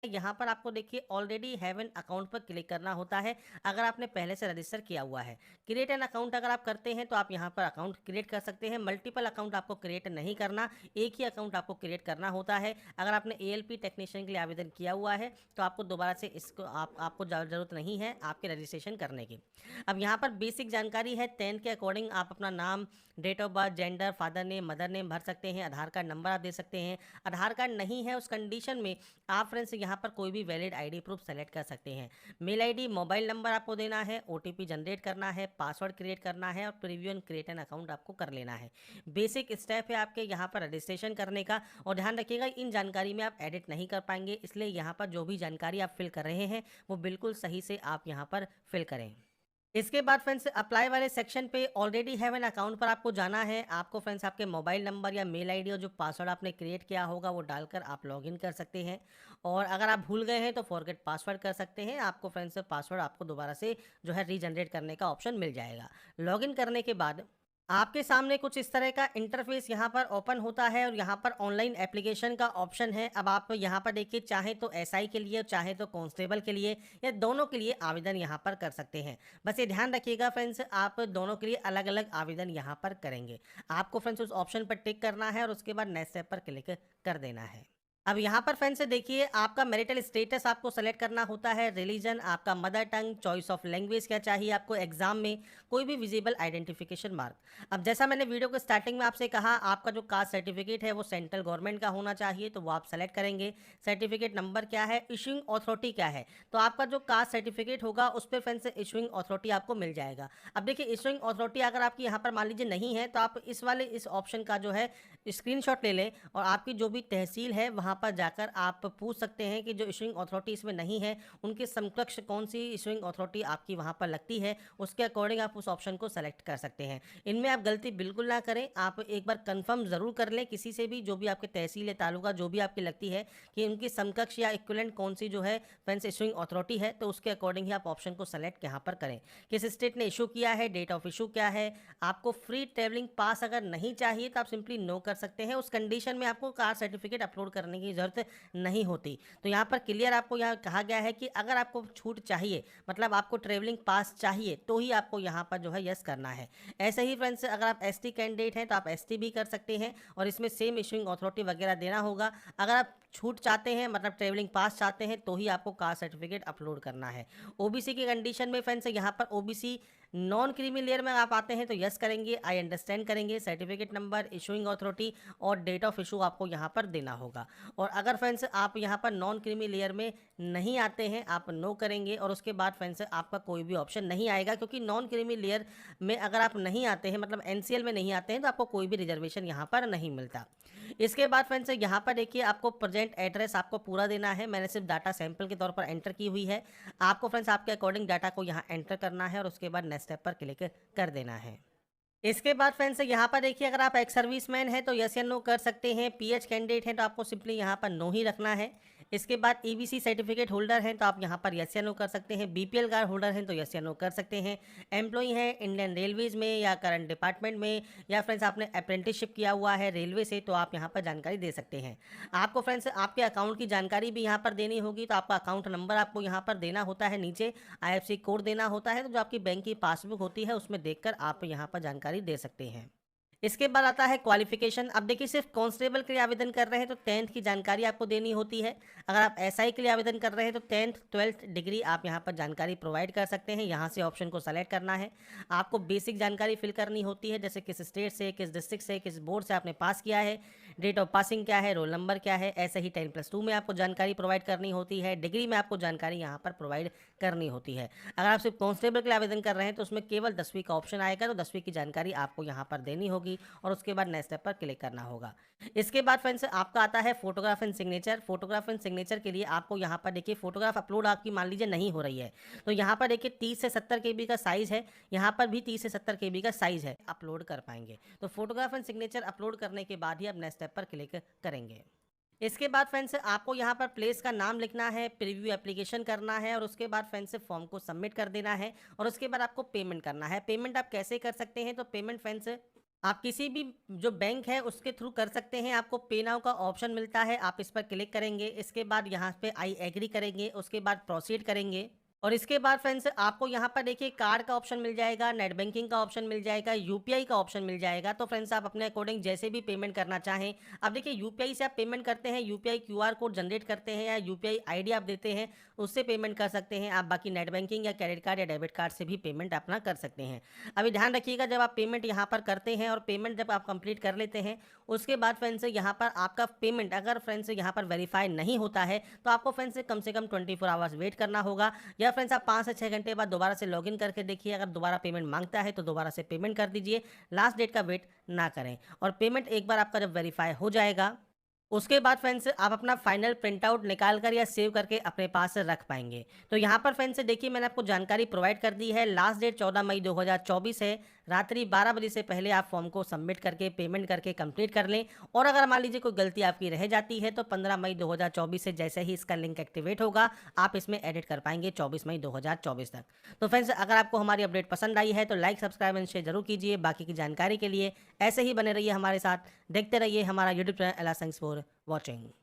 यहाँ पर आपको देखिए ऑलरेडी हैव एन अकाउंट पर क्लिक करना होता है अगर आपने पहले से रजिस्टर किया हुआ है। क्रिएट एन अकाउंट अगर आप करते हैं तो आप यहाँ पर अकाउंट क्रिएट कर सकते हैं। मल्टीपल अकाउंट आपको क्रिएट नहीं करना, एक ही अकाउंट आपको क्रिएट करना होता है। अगर आपने एएलपी टेक्नीशियन के लिए आवेदन किया हुआ है तो आपको दोबारा से इसको आपको ज़रूरत नहीं है आपके रजिस्ट्रेशन करने की। अब यहाँ पर बेसिक जानकारी है 10 के अकॉर्डिंग आप अपना नाम, date of birth, gender, father name, mother name भर सकते हैं। आधार कार्ड नंबर आप दे सकते हैं। आधार कार्ड नहीं है उस कंडीशन में आप फ्रेंड्स यहाँ पर कोई भी वैलिड आईडी प्रूफ सेलेक्ट कर सकते हैं। मेल आईडी, मोबाइल नंबर आपको देना है, ओटीपी जनरेट करना है, पासवर्ड क्रिएट करना है और preview and create an account आपको कर लेना है। बेसिक स्टेप है आपके यहाँ पर रजिस्ट्रेशन करने का। और ध्यान रखिएगा इन जानकारी में आप एडिट नहीं कर पाएंगे, इसलिए यहाँ पर जो भी जानकारी आप फिल कर रहे हैं वो बिल्कुल सही से आप यहाँ पर फिल करें। इसके बाद फ्रेंड्स अप्लाई वाले सेक्शन पे ऑलरेडी हैव एन अकाउंट पर आपको जाना है। आपको फ्रेंड्स आपके मोबाइल नंबर या मेल आईडी और जो पासवर्ड आपने क्रिएट किया होगा वो डालकर आप लॉगिन कर सकते हैं। और अगर आप भूल गए हैं तो फॉरगेट पासवर्ड कर सकते हैं। आपको फ्रेंड्स पासवर्ड आपको दोबारा से जो है रीजनरेट करने का ऑप्शन मिल जाएगा। लॉगिन करने के बाद आपके सामने कुछ इस तरह का इंटरफेस यहाँ पर ओपन होता है और यहाँ पर ऑनलाइन एप्लीकेशन का ऑप्शन है। अब आप यहाँ पर देखिए चाहे तो एसआई के लिए, चाहे तो कांस्टेबल के लिए या दोनों के लिए आवेदन यहाँ पर कर सकते हैं। बस ये ध्यान रखिएगा फ्रेंड्स, आप दोनों के लिए अलग अलग आवेदन यहाँ पर करेंगे। आपको फ्रेंड्स उस ऑप्शन पर टिक करना है और उसके बाद नेक्स्ट स्टेप पर क्लिक कर देना है। अब यहाँ पर फ्रेंड्स देखिए आपका मैरिटल स्टेटस आपको सेलेक्ट करना होता है, रिलीजन, आपका mother tongue, choice of language क्या चाहिए आपको एग्जाम में, कोई भी विजिबल आइडेंटिफिकेशन मार्क। अब जैसा मैंने वीडियो के स्टार्टिंग में आपसे कहा आपका जो कास्ट सर्टिफिकेट है वो सेंट्रल गवर्नमेंट का होना चाहिए, तो वो आप सेलेक्ट करेंगे। सर्टिफिकेट नंबर क्या है, इशूइंग अथॉरिटी क्या है, तो आपका जो कास्ट सर्टिफिकेट होगा उस पर फ्रेंड्स इशूइंग अथॉरिटी आपको मिल जाएगा। अब देखिए इशूइंग अथॉरिटी अगर आपकी यहाँ पर मान लीजिए नहीं है तो आप इस ऑप्शन का जो है स्क्रीनशॉट ले लें और आपकी जो भी तहसील है वहाँ पर जाकर आप पूछ सकते हैं कि जो इशूइंग अथॉरिटी इसमें नहीं है उनके समकक्ष कौन सी इशूइंग अथॉरिटी आपकी वहाँ पर लगती है, उसके अकॉर्डिंग आप उस ऑप्शन को सेलेक्ट कर सकते हैं। इनमें आप गलती बिल्कुल ना करें, आप एक बार कंफर्म ज़रूर कर लें किसी से भी, जो भी आपके तहसील या तालुका जो भी आपकी लगती है कि उनकी समकक्ष या इक्विवेलेंट कौन सी जो है फ्रेंड्स इशूइंग अथॉरिटी है, तो उसके अकॉर्डिंग ही आप ऑप्शन को सेलेक्ट यहाँ पर करें। किस स्टेट ने इशू किया है, डेट ऑफ इशू क्या है, आपको फ्री ट्रेवलिंग पास अगर नहीं चाहिए तो आप सिंपली नो कर सकते हैं। उस कंडीशन में आपको कास्ट सर्टिफिकेट अपलोड करने की ज़रूरत नहीं होती। तो यहाँ पर क्लियर आपको यहाँ कहा गया है कि अगर आपको छूट चाहिए, मतलब आपको ट्रेवलिंग पास चाहिए, तो ही आपको यहाँ पर जो है यस करना है। ऐसे ही फ्रेंड्स अगर आप एसटी कैंडिडेट हैं तो आप एसटी भी कर सकते हैं और इसमें सेम इशूइंग अथॉरिटी वगैरह देना होगा। अगर आप छूट चाहते हैं मतलब ट्रेवलिंग पास चाहते हैं तो ही आपको कास्ट सर्टिफिकेट अपलोड करना है। ओबीसी की कंडीशन में फ्रेंड्स यहाँ पर ओबीसी नॉन क्रीमी लेयर में आप आते हैं तो यस करेंगे, आई अंडरस्टैंड करेंगे, सर्टिफिकेट नंबर, इशूइंग अथॉरिटी और डेट ऑफ इशू आपको यहाँ पर देना होगा। और अगर फ्रेंड्स आप यहाँ पर नॉन क्रीमी लेयर में नहीं आते हैं, आप नो करेंगे और उसके बाद फ्रेंड्स आपका कोई भी ऑप्शन नहीं आएगा, क्योंकि नॉन क्रीमी लेयर में अगर आप नहीं आते हैं मतलब एनसीएल में नहीं आते हैं तो आपको कोई भी रिजर्वेशन यहाँ पर नहीं मिलता। इसके बाद फ्रेंड्स यहाँ पर देखिए आपको प्रेजेंट एड्रेस आपको पूरा देना है। मैंने सिर्फ डाटा सैंपल के तौर पर एंटर की हुई है। आपको फ्रेंड्स आपके अकॉर्डिंग डाटा को यहाँ एंटर करना है और उसके बाद नेक्स्ट स्टेप पर क्लिक कर देना है। इसके बाद फ्रेंड्स यहाँ पर देखिए अगर आप एक्स सर्विसमैन हैं तो यस या नो कर सकते हैं। पीएच कैंडिडेट हैं तो आपको सिंपली यहाँ पर नो ही रखना है। इसके बाद ईबीसी सर्टिफिकेट होल्डर हैं तो आप यहाँ पर यस या नो कर सकते हैं। बीपीएल कार्ड होल्डर हैं तो यस या नो कर सकते हैं। एम्प्लॉई हैं इंडियन रेलवेज में या करंट डिपार्टमेंट में, या फ्रेंड्स आपने अप्रेंटिसशिप किया हुआ है रेलवे से, तो आप यहाँ पर जानकारी दे सकते हैं। आपको फ्रेंड्स आपके अकाउंट की जानकारी भी यहाँ पर देनी होगी, तो आपका अकाउंट नंबर आपको यहाँ पर देना होता है, नीचे आईएफएससी कोड देना होता है, तो जो आपकी बैंक की पासबुक होती है उसमें देखकर आप यहाँ पर जानकारी दे सकते हैं। इसके बाद आता है क्वालिफिकेशन। अब देखिए सिर्फ कांस्टेबल के लिए आवेदन कर रहे हैं तो 10th की जानकारी आपको देनी होती है। अगर आप एसआई के लिए आवेदन कर रहे हैं तो 10th 12th डिग्री आप यहाँ पर जानकारी प्रोवाइड कर सकते हैं। यहाँ से ऑप्शन को सेलेक्ट करना है। आपको बेसिक जानकारी फिल करनी होती है, जैसे किस स्टेट से, किस डिस्ट्रिक्ट से, किस बोर्ड से आपने पास किया है, डेट ऑफ पासिंग क्या है, रोल नंबर क्या है। ऐसे ही 10+2 में आपको जानकारी प्रोवाइड करनी होती है। डिग्री में आपको जानकारी यहाँ पर प्रोवाइड करनी होती है। अगर आप सिर्फ कांस्टेबल के लिए आवेदन कर रहे हैं तो उसमें केवल 10वीं का ऑप्शन आएगा, तो 10वीं की जानकारी आपको यहाँ पर देनी होगी और उसके बाद नेक्स्ट स्टेप पर क्लिक करना होगा। इसके बाद फ्रेंड्स आपका आता है photograph and signature. Photograph and signature के लिए आपको यहाँ पर देखिए फोटोग्राफ अपलोड आपकी मान लीजिए नहीं हो रही है, तो यहाँ पर देखिए 30 से 70 केबी का साइज़ है, यहाँ पर भी 30 से 70 केबी का साइज़ है, अपलोड कर पाएंगे। तो फोटोग्राफ एंड सिग्नेचर अपलोड करने के बाद ही आप नेक्स्ट स्टेप पर क्लिक करेंगे। इसके बाद फ्रेंड्स आपको यहाँ पर प्लेस का नाम लिखना है, प्रीव्यू एप्लीकेशन करना है और उसके बाद फ्रेंड्स फॉर्म को सबमिट कर देना है और उसके बाद आपको पेमेंट करना है। पेमेंट आप कैसे कर सकते हैं, तो पेमेंट फ्रेंड्स आप किसी भी जो बैंक है उसके थ्रू कर सकते हैं। आपको पे नाउ का ऑप्शन मिलता है, आप इस पर क्लिक करेंगे। इसके बाद यहाँ पे आई एग्री करेंगे, उसके बाद प्रोसीड करेंगे और इसके बाद फ्रेंड्स आपको यहाँ पर देखिए कार्ड का ऑप्शन मिल जाएगा, नेट बैंकिंग का ऑप्शन मिल जाएगा, यूपीआई का ऑप्शन मिल जाएगा। तो फ्रेंड्स आप अपने अकॉर्डिंग जैसे भी पेमेंट करना चाहें। अब देखिए यूपीआई से आप पेमेंट करते हैं, यूपीआई क्यूआर कोड जनरेट करते हैं या यूपीआई आईडी आप देते हैं, उससे पेमेंट कर सकते हैं आप। बाकी नेट बैंकिंग या क्रेडिट कार्ड या डेबिट कार्ड से भी पेमेंट अपना कर सकते हैं। अभी ध्यान रखिएगा, जब आप पेमेंट यहाँ पर करते हैं और पेमेंट जब आप कंप्लीट कर लेते हैं, उसके बाद फ्रेंड्स यहाँ पर आपका पेमेंट अगर फ्रेंड्स यहाँ पर वेरीफाई नहीं होता है तो आपको फ्रेंड्स कम से कम 24 आवर्स वेट करना होगा। या फ्रेंड्स आप 5 से 6 घंटे बाद दोबारा से लॉगिन करके देखिए, अगर दोबारा पेमेंट मांगता है तो दोबारा से पेमेंट कर दीजिए। लास्ट डेट का वेट ना करें। और पेमेंट एक बार आपका जब वेरीफाई हो जाएगा, उसके बाद फ्रेंड्स आप अपना फाइनल प्रिंट आउट निकाल कर या सेव करके अपने पास रख पाएंगे। तो यहाँ पर फ्रेंड्स देखिए मैंने आपको जानकारी प्रोवाइड कर दी है। लास्ट डेट 14 मई 2024 है। रात्रि 12 बजे से पहले आप फॉर्म को सबमिट करके पेमेंट करके कंप्लीट कर लें। और अगर मान लीजिए कोई गलती आपकी रह जाती है तो 15 मई 2024 से जैसे ही इसका लिंक एक्टिवेट होगा आप इसमें एडिट कर पाएंगे 24 मई 2024 तक। तो फ्रेंड्स अगर आपको हमारी अपडेट पसंद आई है तो लाइक सब्सक्राइब एंड शेयर जरूर कीजिए। बाकी की जानकारी के लिए ऐसे ही बने रहिए हमारे साथ, देखते रहिए हमारा यूट्यूब चैनल एला थैंक्स फॉर watching।